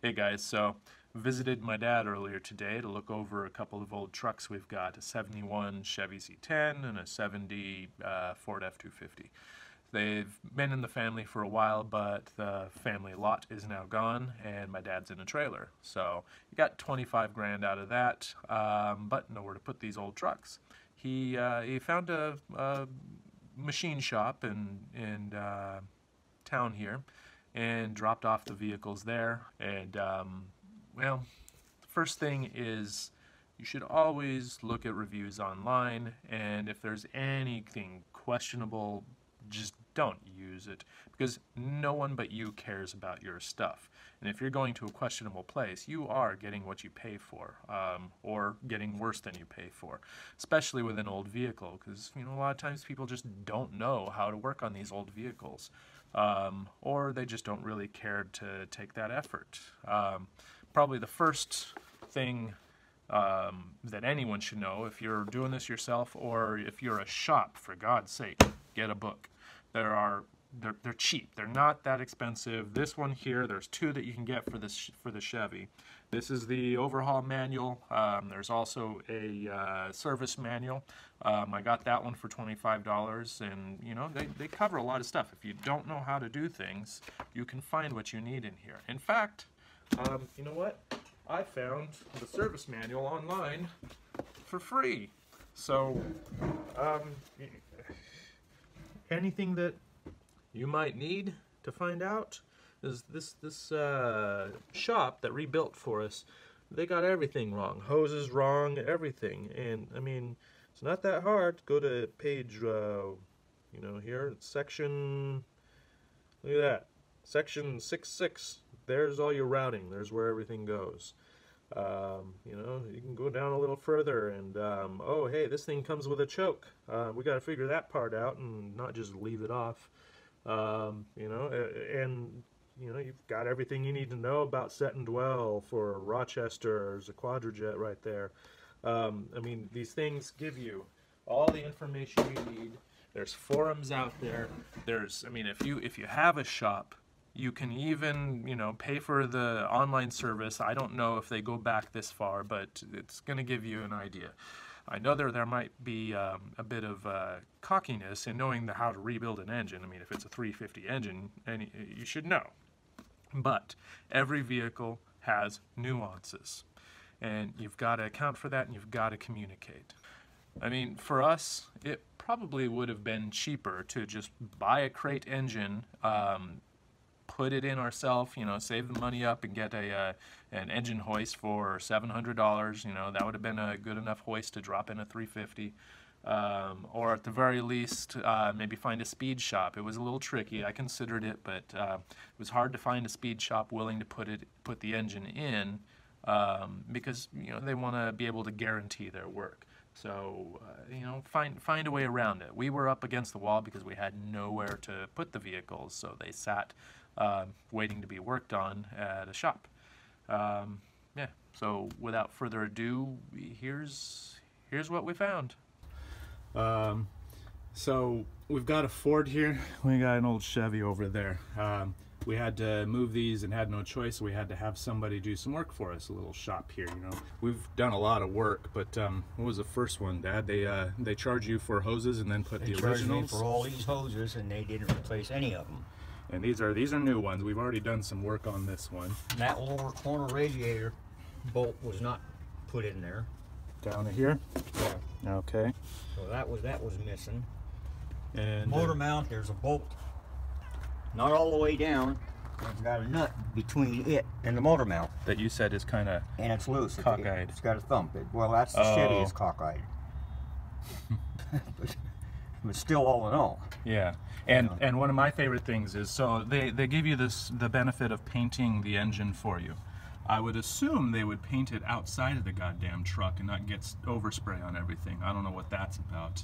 Hey guys, so visited my dad earlier today to look over a couple of old trucks we've got, a 71 Chevy C10 and a 70 Ford F250. They've been in the family for a while, but the family lot is now gone and my dad's in a trailer. So he got 25 grand out of that, but nowhere to put these old trucks. He found a machine shop in town here and dropped off the vehicles there. And well, the first thing is you should always look at reviews online, and if there's anything questionable, just don't use it, because no one but you cares about your stuff. And if you're going to a questionable place, you are getting what you pay for, or getting worse than you pay for, especially with an old vehicle, because a lot of times people just don't know how to work on these old vehicles, or they just don't really care to take that effort. Probably the first thing that anyone should know, if you're doing this yourself or if you're a shop, for God's sake, get a book. They're cheap. They're not that expensive. This one here, there's two that you can get for the Chevy. This is the overhaul manual. There's also a service manual. I got that one for $25, and they cover a lot of stuff. If you don't know how to do things, you can find what you need in here. In fact, you know what? I found the service manual online for free. So, anything that you might need to find out is this shop that rebuilt for us. They got everything wrong. Hoses wrong, everything. And I mean, it's not that hard. Go to page, here, section, look at that, section 6.6. There's all your routing. There's where everything goes. You can go down a little further and, oh, hey, this thing comes with a choke. We got to figure that part out and not just leave it off. You've got everything you need to know about set and dwell for Rochester. There's a Quadrajet right there. These things give you all the information you need. There's forums out there. If you have a shop, you can even, pay for the online service. I don't know if they go back this far, but it's going to give you an idea. I know there might be a bit of cockiness in knowing how to rebuild an engine. If it's a 350 engine, you should know. But every vehicle has nuances, and you've got to account for that, and you've got to communicate. For us, it probably would have been cheaper to just buy a crate engine, put it in ourselves, save the money up and get an engine hoist for $700. That would have been a good enough hoist to drop in a 350. Or at the very least, maybe find a speed shop. It was a little tricky. I considered it, but it was hard to find a speed shop willing to put the engine in, because they want to be able to guarantee their work. So find a way around it. We were up against the wall because we had nowhere to put the vehicles, so they sat waiting to be worked on at a shop. So without further ado, here's what we found. So we've got a Ford here. We got an old Chevy over there. We had to move these and had no choice. So we had to have somebody do some work for us, a little shop here. We've done a lot of work, but what was the first one, Dad? They charge you for hoses and then put the originals. They charged me for all these hoses, and they didn't replace any of them. And these are new ones. We've already done some work on this one. And that lower corner radiator bolt was not put in there. Down here? Yeah. Okay. So that was missing. And motor mount, there's a bolt not all the way down. It's got a nut between it and the motor mount. That you said is kind of and it's loose. Cockeyed. It's got a thump. Well, that's the Chevy is cockeyed. But still, all in all. Yeah. And one of my favorite things is, so they give you the benefit of painting the engine for you. I would assume they would paint it outside of the goddamn truck and not get overspray on everything. I don't know what that's about.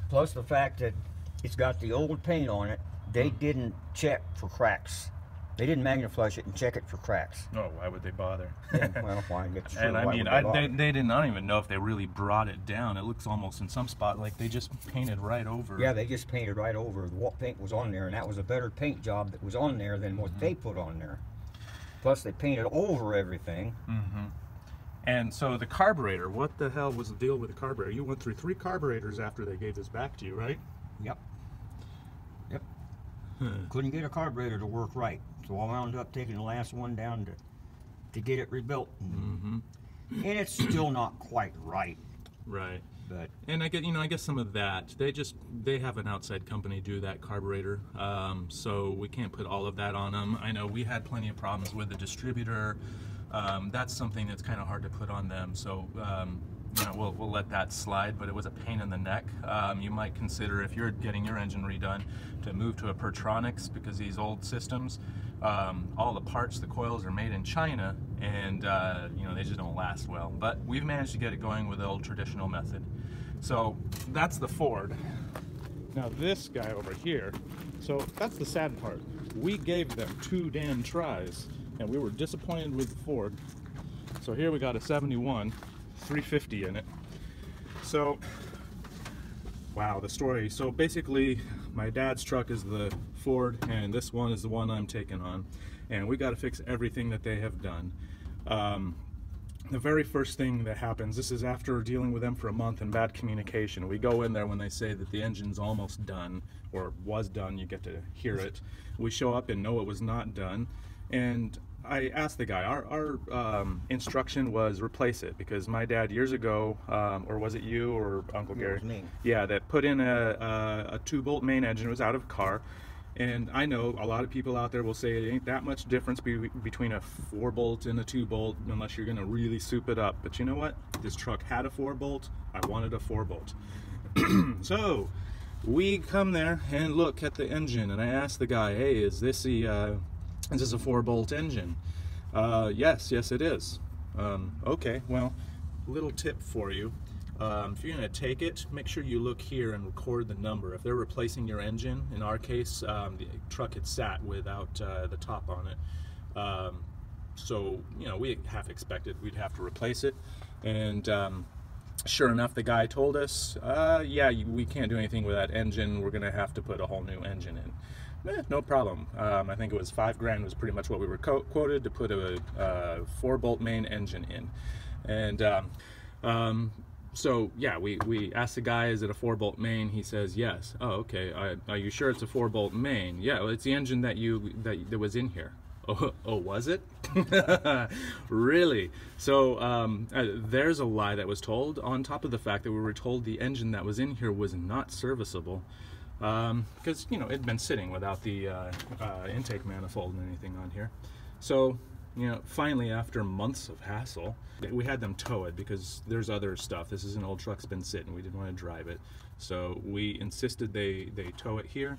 Plus the fact that it's got the old paint on it, they didn't check for cracks. They didn't magniflush it and check it for cracks. Oh, why would they bother? Well, why get sure? And they didn't. I don't even know if they really brought it down. It looks almost in some spot like they just painted right over. Yeah, they just painted right over. The paint was on there, and that was a better paint job that was on there than what they put on there. Plus they painted over everything. Mm-hmm. And so the carburetor, what the hell was the deal with the carburetor? You went through 3 carburetors after they gave this back to you, right? Yep. Yep. Couldn't get a carburetor to work right, so I wound up taking the last one down to get it rebuilt. Mm-hmm. And it's still not quite right. Right. But and I guess some of that, they have an outside company do that carburetor, so we can't put all of that on them. I know we had plenty of problems with the distributor. That's something that's kind of hard to put on them, so you know, we'll let that slide, but it was a pain in the neck. You might consider, if you're getting your engine redone, to move to a Pertronics, because these old systems, all the parts, the coils are made in China, and you know, they just don't last well. But we've managed to get it going with the old traditional method. So that's the Ford. Now this guy over here, so that's the sad part. We gave them 2 damn tries, and we were disappointed with the Ford. So here we got a 71 350 in it. So wow, the story. So basically my dad's truck is the Ford, and this one is the one I'm taking on, and we got to fix everything that they have done. The very first thing that happens, this is after dealing with them for a month and bad communication. We go in there when they say that the engine's almost done, or was done, you get to hear it. We show up and know it was not done, and I asked the guy, our instruction was replace it, because my dad years ago, or was it you or Uncle Gary? It was me. Yeah, that put in a 2-bolt main engine. It was out of a car. And I know a lot of people out there will say it ain't that much difference between a 4-bolt and a 2-bolt unless you're going to really soup it up. But you know what? This truck had a 4-bolt. I wanted a 4-bolt. So we come there and look at the engine, and I asked the guy, hey, is this a 4-bolt engine? Yes, it is. Okay, well, little tip for you. If you're going to take it, make sure you look here and record the number. If they're replacing your engine, in our case, the truck had sat without the top on it. So, you know, we half expected we'd have to replace it. And sure enough, the guy told us, yeah, we can't do anything with that engine. We're going to have to put a whole new engine in. No problem. I think it was $5,000 was pretty much what we were quoted to put a 4-bolt main engine in. And so yeah, we asked the guy, is it a 4-bolt main? He says yes. Oh, okay. Are you sure it's a 4-bolt main? Yeah, well, it's the engine that was in here. Oh, was it? Really? So there's a lie that was told, on top of the fact that we were told the engine that was in here was not serviceable, because, you know, it'd been sitting without the intake manifold and anything on here. So, you know, finally, after months of hassle, we had them tow it, because there's other stuff. This is an old truck's been sitting. We didn't want to drive it. So we insisted they tow it here.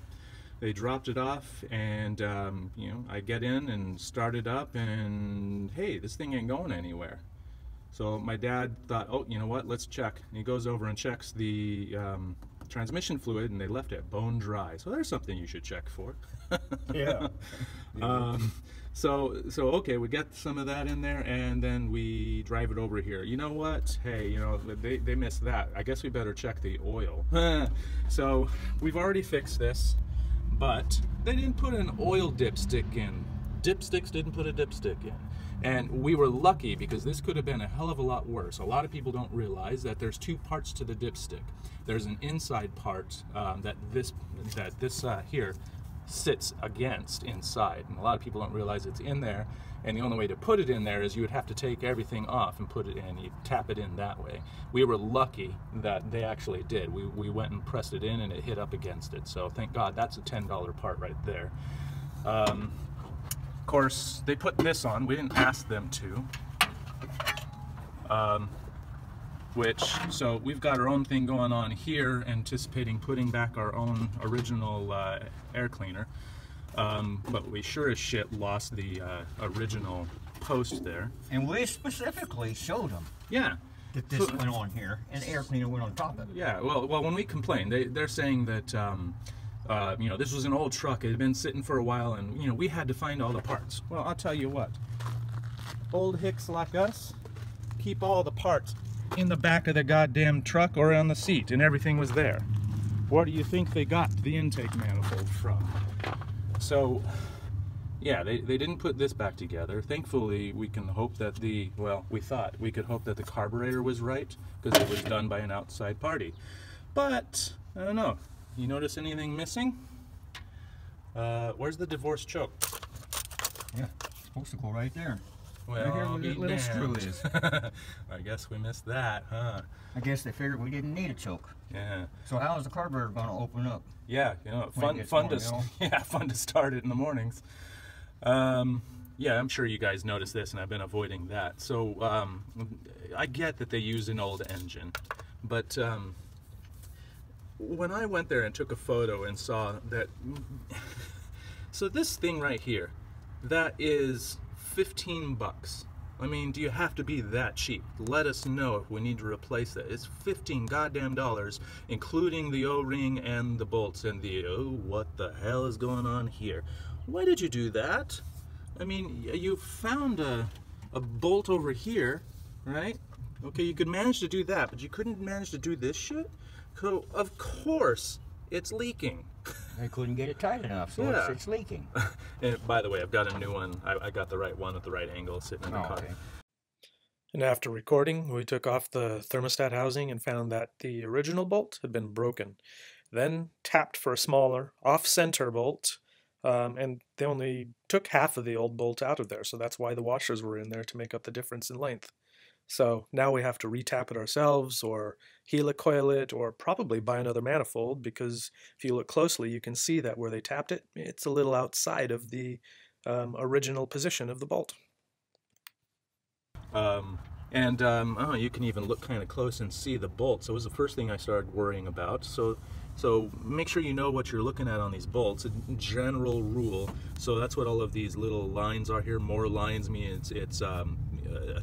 They dropped it off, and, you know, I get in and start it up, and hey, this thing ain't going anywhere. So my dad thought, oh, you know what, let's check. And he goes over and checks the transmission fluid, and they left it bone dry. So there's something you should check for. yeah. So okay, we get some of that in there, and then we drive it over here. You know what? Hey, you know, they missed that. I guess we better check the oil. So we've already fixed this, but they didn't put an oil dipstick in. Dipsticks didn't put a dipstick in. And we were lucky, because this could have been a hell of a lot worse. A lot of people don't realize that there's 2 parts to the dipstick. There's an inside part that this here sits against inside, and a lot of people don't realize it's in there, and the only way to put it in there is you would have to take everything off and put it in. You tap it in that way. We were lucky that they actually did. We went and pressed it in, and it hit up against it, so thank God. That's a $10 part right there. Of course, they put this on. We didn't ask them to. So we've got our own thing going on here, anticipating putting back our own original air cleaner. But we sure as shit lost the original post there. And we specifically showed them. Yeah. That this went on here, and air cleaner went on top of it. Yeah, well, when we complained, they're saying that, you know, this was an old truck. It had been sitting for a while, and, you know, we had to find all the parts. Well, I'll tell you what. Old hicks like us keep all the parts in the back of the goddamn truck or on the seat, and everything was there. Where do you think they got the intake manifold from? So Yeah, they didn't put this back together. Thankfully, we can hope that we thought we could hope that the carburetor was right, because it was done by an outside party. But, I don't know. You notice anything missing? Where's the divorce choke? Yeah, it's supposed to go right there. Well, right here where that little screw is. I guess we missed that, huh? I guess they figured we didn't need a choke. Yeah. So how is the carburetor going to open up? Yeah, fun to start it in the mornings. Yeah, I'm sure you guys noticed this, and I've been avoiding that. So I get that they use an old engine, but when I went there and took a photo and saw that, so this thing right here, that is 15 bucks. I mean, do you have to be that cheap? Let us know if we need to replace that. It's 15 goddamn dollars, including the O-ring and the bolts and the, oh, what the hell is going on here? Why did you do that? I mean, you found a bolt over here, right? Okay, you could manage to do that, but you couldn't manage to do this shit? So, of course, it's leaking. They couldn't get it tight enough, so Yeah. it's leaking. And by the way, I've got a new one. I got the right one at the right angle sitting in the car. Okay. And after recording, we took off the thermostat housing and found that the original bolt had been broken. Then tapped for a smaller, off-center bolt, and they only took half of the old bolt out of there, so that's why the washers were in there, to make up the difference in length. So now we have to retap it ourselves, or helicoil it, or probably buy another manifold, because if you look closely, you can see that where they tapped it, it's a little outside of the original position of the bolt. You can even look kind of close and see the bolts. So it was the first thing I started worrying about. So make sure you know what you're looking at on these bolts. A general rule. So that's what all of these little lines are here. More lines mean it's a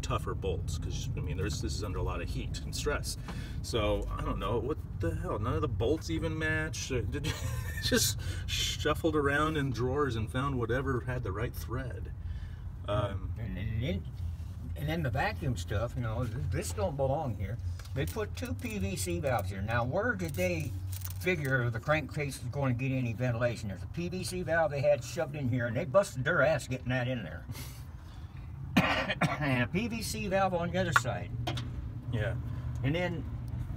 tougher bolts, because I mean this is under a lot of heat and stress. So I don't know what the hell. None of the bolts even match. Just shuffled around in drawers and found whatever had the right thread. And then the vacuum stuff, you know, this don't belong here. They put 2 PVC valves here. Now, where did they figure the crankcase was going to get any ventilation? There's a PVC valve they had shoved in here, and they busted their ass getting that in there. And a PVC valve on the other side. Yeah. And then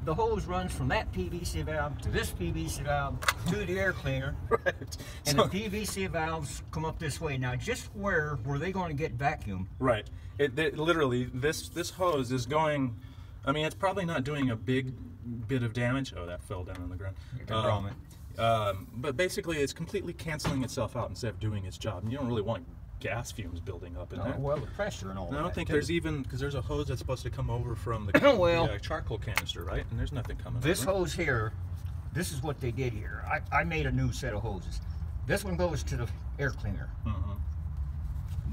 the hose runs from that PVC valve to this PVC valve to the air cleaner. Right. And the PVC valves come up this way. Now, just where were they going to get vacuum? Right. It literally, this hose is going, I mean, it's probably not doing a big bit of damage. Oh, that fell down on the ground. But basically, it's completely canceling itself out instead of doing its job. And you don't really want gas fumes building up in there. Well, the pressure and all that. I don't think there's even, because there's a hose that's supposed to come over from the charcoal canister, right? And there's nothing coming This over. hose here, this is what they did here. I made a new set of hoses. This one goes to the air cleaner.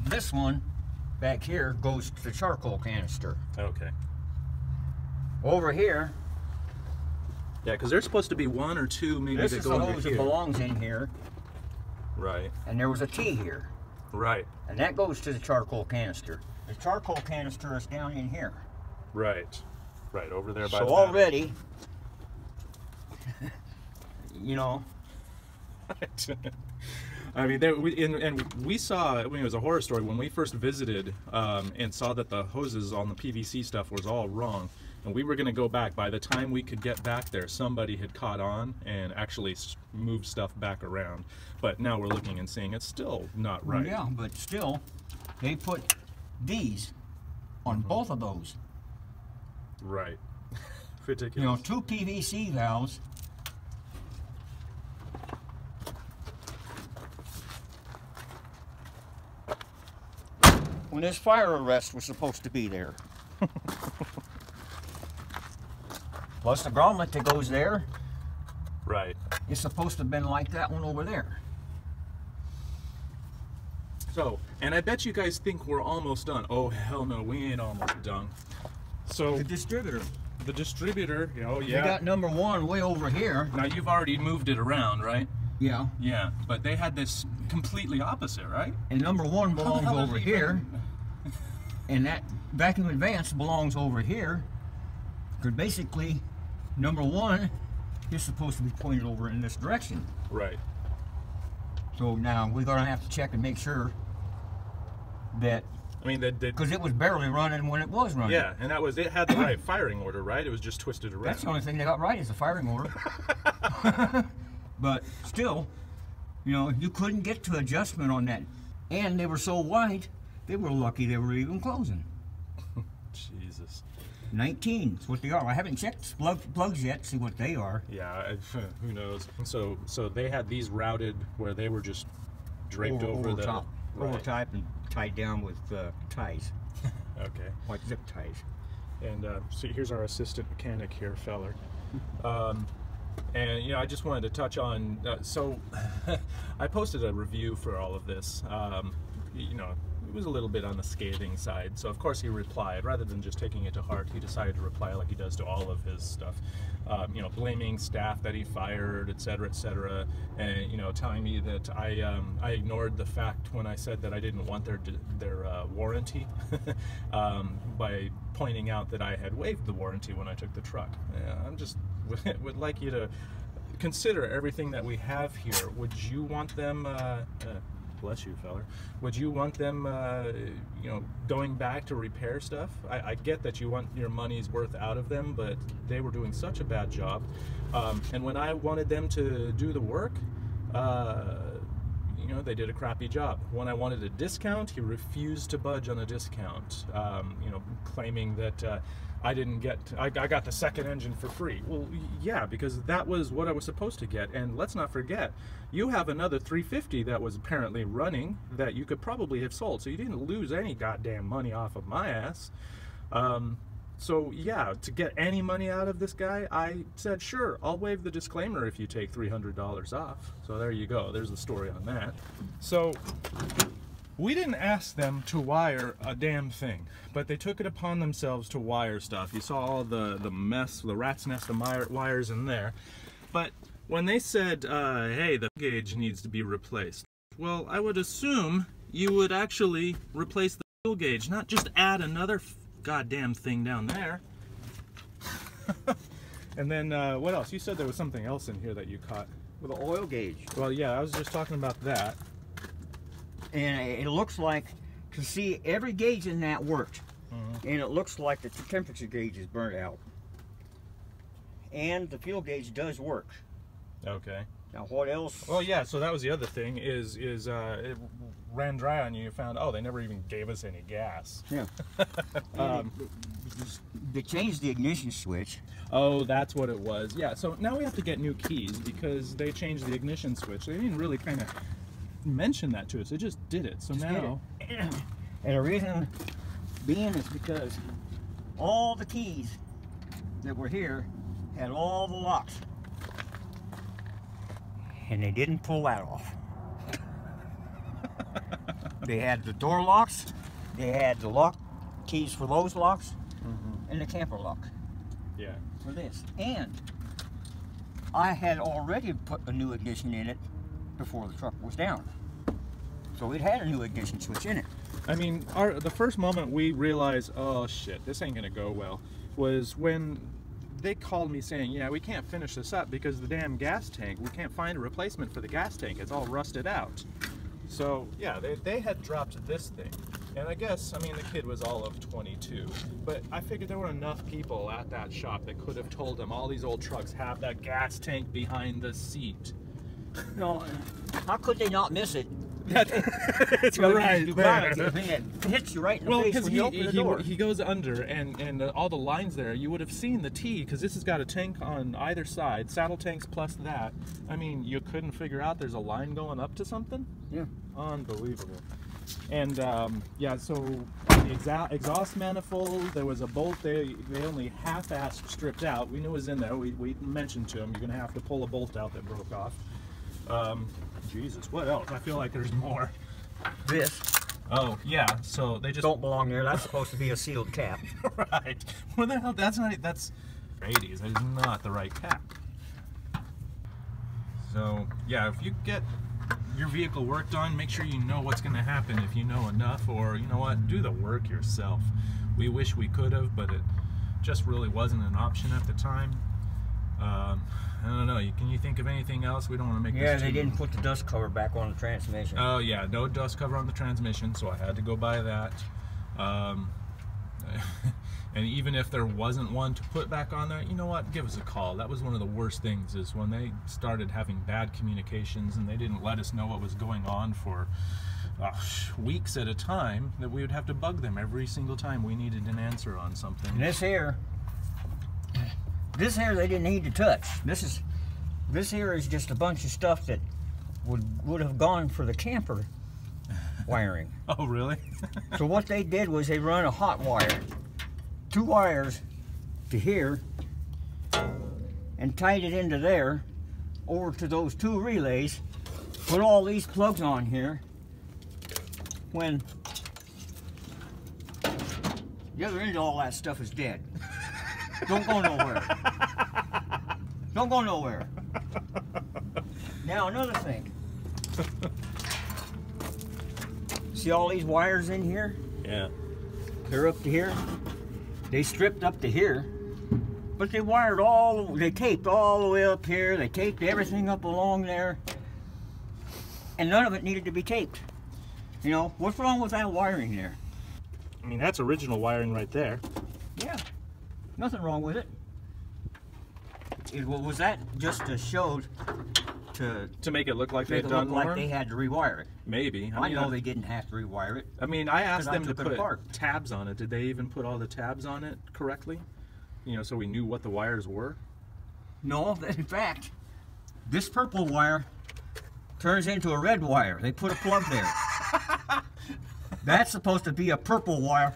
This one back here goes to the charcoal canister. Okay. Over here, yeah, because there's supposed to be one or two maybe this that is go the under hose here. that belongs in here, Right. and there was a T here, Right. and that goes to the charcoal canister. The charcoal canister is down in here. Right. Right, over there by So the already, you know, I mean, we saw, I mean, it was a horror story when we first visited and saw that the hoses on the PVC stuff was all wrong, and we were going to go back. By the time we could get back there, somebody had caught on and actually moved stuff back around. But now we're looking and seeing it's still not right. yeah, but still, they put these on both of those. Right. You know, Ridiculous. 2 PVC valves. When this fire arrest was supposed to be there. Plus the grommet that goes there Right. is supposed to have been like that one over there. So, and I bet you guys think we're almost done. Oh, hell no, we ain't almost done. So, The distributor. the distributor, oh You yeah. got number 1 way over here. Now you've already moved it around, right? Yeah. Yeah, but they had this completely opposite, right? And number 1 belongs hell is over it here. And that vacuum advance belongs over here. Because basically, number 1 is supposed to be pointed over in this direction. Right. So now we're gonna have to check and make sure that, I mean, because it was barely running when it was running. yeah, and it had the right firing order, right? It was just twisted around. That's the only thing they got right is the firing order. But still, you know, you couldn't get to adjustment on that. And they were so wide, they were lucky they were even closing. Jesus. 19 is what they are. I haven't checked plugs yet to see what they are. Yeah, who knows? So they had these routed where they were just draped over the top, right. over top and tied down with ties, Okay. like zip ties. And so here's our assistant mechanic here, feller. And you know, I just wanted to touch on. So I posted a review for all of this. You know, it was a little bit on the scathing side. So of course he replied, rather than just taking it to heart, he decided to reply like he does to all of his stuff. You know, blaming staff that he fired, etc., etc., and you know, telling me that I ignored the fact when I said that I didn't want their warranty, by pointing out that I had waived the warranty when I took the truck. I'm just would like you to consider everything that we have here. Would you want them? Bless you, feller. Would you want them, you know, going back to repair stuff? I get that you want your money's worth out of them, but they were doing such a bad job. And when I wanted them to do the work, you know, they did a crappy job. When I wanted a discount, he refused to budge on a discount, you know, claiming that I got the second engine for free. Well, yeah, because that was what I was supposed to get. And let's not forget, you have another 350 that was apparently running that you could probably have sold. So you didn't lose any goddamn money off of my ass. So yeah, to get any money out of this guy, I said, sure, I'll waive the disclaimer if you take $300 off. So there you go. There's the story on that. So we didn't ask them to wire a damn thing, but they took it upon themselves to wire stuff. You saw all the mess, the rat's nest of wires in there. But when they said, hey, the gauge needs to be replaced, well, I would assume you would actually replace the fuel gauge, not just add another goddamn thing down there. And then what else? You said there was something else in here that you caught. With an oil gauge. Well, yeah, I was just talking about that. And it looks like, to see every gauge in that worked. And it looks like the temperature gauge is burnt out. And the fuel gauge does work. Okay. Now what else? Well, yeah, so that was the other thing, is it ran dry on you. You found, oh, they never even gave us any gas. Yeah. They changed the ignition switch. Oh, that's what it was. Yeah, so now we have to get new keys because they changed the ignition switch. They didn't really kind of mention that to us. They just did it. So now... And the reason being is because all the keys that were here had all the locks. And they didn't pull that off. They had the door locks, they had the lock keys for those locks, and the camper lock. Yeah. For this. And I had already put a new ignition in it before the truck was down. So it had a new ignition switch in it. I mean, the first moment we realized, oh shit, this ain't gonna go well, was when they called me saying, yeah, we can't finish this up because the damn gas tank, we can't find a replacement for the gas tank, it's all rusted out. So yeah, they had dropped this thing. And I guess, I mean, the kid was all of 22, but I figured there were enough people at that shop that could have told him all these old trucks have that gas tank behind the seat. No, how could they not miss it? It's right there. It hits you right in the face when you open the door. He goes under, and all the lines there, you would have seen the T, because this has got a tank on either side, saddle tanks plus that. I mean, you couldn't figure out there's a line going up to something? Yeah. Unbelievable. And yeah, so the exhaust manifold, there was a bolt they only half-assed stripped out. We knew it was in there. We mentioned to him, you're going to have to pull a bolt out that broke off. Jesus, what else? I feel like there's more. This. Oh, yeah, so they just... Don't belong there. That's supposed to be a sealed cap. Right. What the hell? That's 80s. That is not the right cap. So, yeah, if you get your vehicle worked on, make sure you know what's going to happen if you know enough, or, you know what, do the work yourself. We wish we could have, but it just really wasn't an option at the time. I don't know. Can you think of anything else? We don't want to make Yeah, this they didn't put the dust cover back on the transmission. Oh yeah, no dust cover on the transmission, so I had to go buy that. And even if there wasn't one to put back on there, you know what? Give us a call. That was one of the worst things, is when they started having bad communications and they didn't let us know what was going on for weeks at a time, that we would have to bug them every single time we needed an answer on something. And this here they didn't need to touch. This here is just a bunch of stuff that would have gone for the camper wiring. Oh, really? So what they did was they run a hot wire, 2 wires to here, and tied it into there, over to those 2 relays, put all these plugs on here. When the other end of all that stuff is dead. Don't go nowhere. Don't go nowhere. Now another thing. See all these wires in here? Yeah. They're up to here. They stripped up to here, but they taped all the way up here. They taped everything up along there, and none of it needed to be taped. You know, what's wrong with that wiring there? I mean, that's original wiring right there. Yeah, nothing wrong with it. Was that just to show To make it look like they make had it done look like more? they had to rewire it? Maybe. I know they didn't have to rewire it. I mean, I asked 'cause I them to took it put apart. tabs on it. Did they even put all the tabs on it correctly? You know, so we knew what the wires were? No, in fact, this purple wire turns into a red wire. They put a plug there. That's supposed to be a purple wire.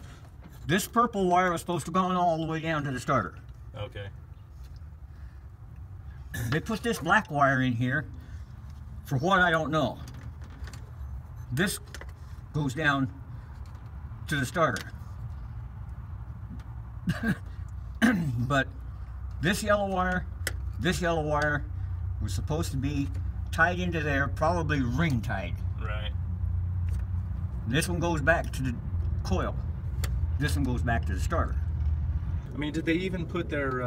This purple wire was supposed to go all the way down to the starter. Okay. They put this black wire in here for what I don't know. This goes down to the starter. But this yellow wire was supposed to be tied into there, probably ring tied. Right. This one goes back to the coil. This one goes back to the starter. I mean, did they even put their,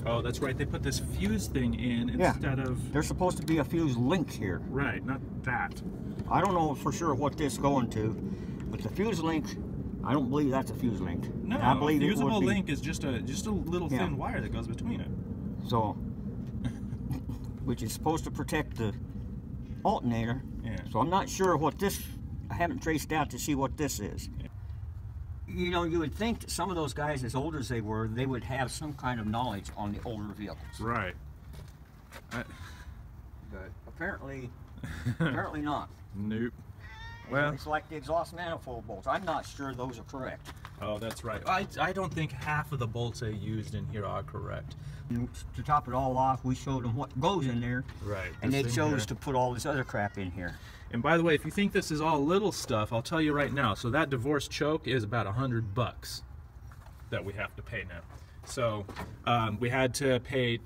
oh, that's right, they put this fuse thing in instead of... There's supposed to be a fuse link here. Right, not that. I don't know for sure what this is going to, but the fuse link, I don't believe that's a fuse link. No, I believe a it would fusible be. link is just a little thin wire that goes between it. So, which is supposed to protect the alternator. Yeah. So I'm not sure what this, I haven't traced out to see what this is. Yeah. You know, you would think that some of those guys, as old as they were, they would have some kind of knowledge on the older vehicles. Right. But apparently not. Nope. Well, It's like the exhaust manifold bolts. I'm not sure those are correct. oh, that's right. I don't think half of the bolts they used in here are correct. And to top it all off, we showed them what goes in there. Right. And they this thing chose here. to put all this other crap in here. And by the way, if you think this is all little stuff, I'll tell you right now. So that divorce choke is about $100 that we have to pay now. So we had to pay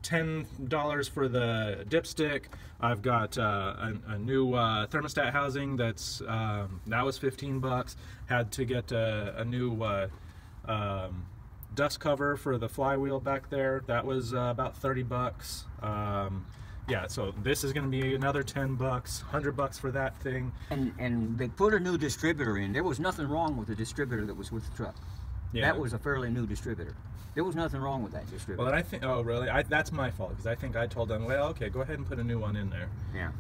$10 for the dipstick. I've got a new thermostat housing that's that was $15. Had to get a new dust cover for the flywheel back there. That was about $30. Yeah, so this is going to be another $10, $100 for that thing. And they put a new distributor in. There was nothing wrong with the distributor that was with the truck. Yeah. That was a fairly new distributor. There was nothing wrong with that distributor. Well, then I think, oh really? That's my fault, because I think I told them, well, okay, go ahead and put a new one in there. Yeah.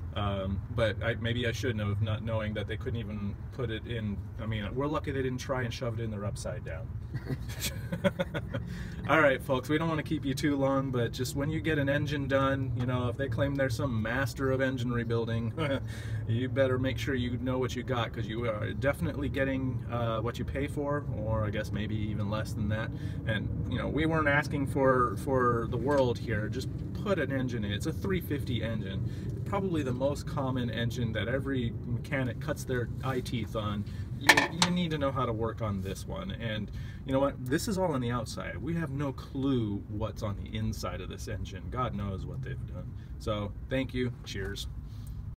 But maybe I shouldn't have, not knowing that they couldn't even put it in. I mean, we're lucky they didn't try and shove it in there upside down. All right, folks, we don't want to keep you too long, but just when you get an engine done, you know, if they claim they're some master of engine rebuilding, you better make sure you know what you got, because you are definitely getting what you pay for, or I guess maybe even less than that. And you know, we weren't asking for the world here. Just put an engine in. It's a 350 engine, probably the most common engine that every mechanic cuts their eye teeth on. You need to know how to work on this one. And you know what? This is all on the outside. We have no clue what's on the inside of this engine. God knows what they've done. So thank you. Cheers.